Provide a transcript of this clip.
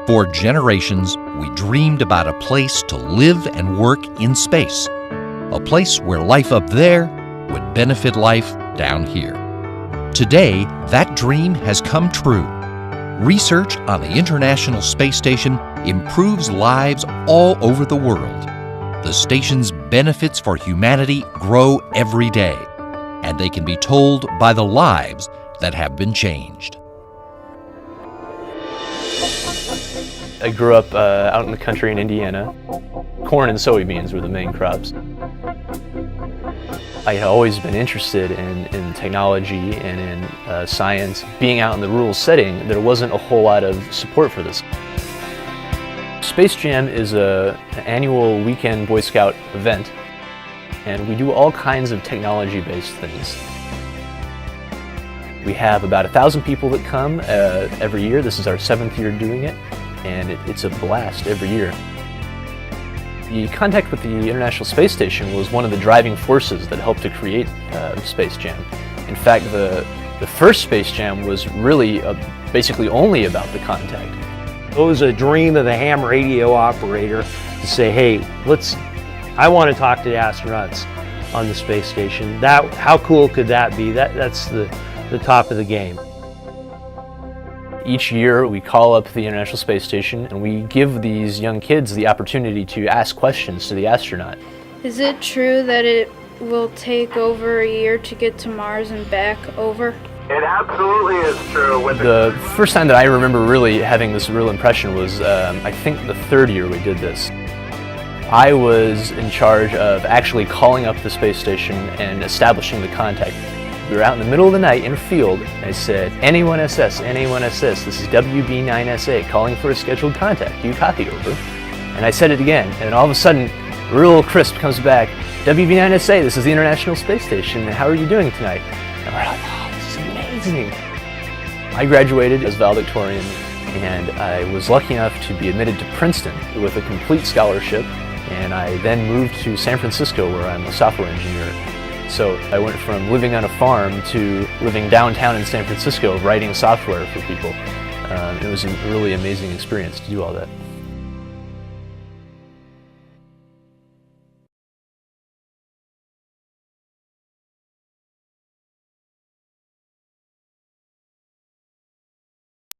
For generations, we dreamed about a place to live and work in space, a place where life up there would benefit life down here. Today, that dream has come true. Research on the International Space Station improves lives all over the world. The station's benefits for humanity grow every day, and they can be told by the lives that have been changed. I grew up out in the country in Indiana. Corn and soybeans were the main crops. I had always been interested in technology and in science. Being out in the rural setting, there wasn't a whole lot of support for this. Space Jam is an annual weekend Boy Scout event, and we do all kinds of technology-based things. We have about 1,000 people that come every year. This is our 7th year doing it, and it's a blast every year. The contact with the International Space Station was one of the driving forces that helped to create Space Jam. In fact, the first Space Jam was really basically only about the contact. It was a dream of a ham radio operator to say, hey, I want to talk to the astronauts on the space station. How cool could that be? That's the top of the game. Each year we call up the International Space Station and we give these young kids the opportunity to ask questions to the astronaut. Is it true that it will take over a year to get to Mars and back over? It absolutely is true. The first time that I remember really having this real impression was, I think, the 3rd year we did this. I was in charge of actually calling up the space station and establishing the contact. We were out in the middle of the night in a field, and I said, NA1SS, NA1SS, this is WB9SA, calling for a scheduled contact. Do you copy, over? And I said it again, and then all of a sudden, real crisp comes back, WB9SA, this is the International Space Station, how are you doing tonight? And we're like, oh, this is amazing. I graduated as valedictorian, and I was lucky enough to be admitted to Princeton with a complete scholarship, and I then moved to San Francisco where I'm a software engineer. So I went from living on a farm to living downtown in San Francisco writing software for people. It was a really amazing experience to do all that.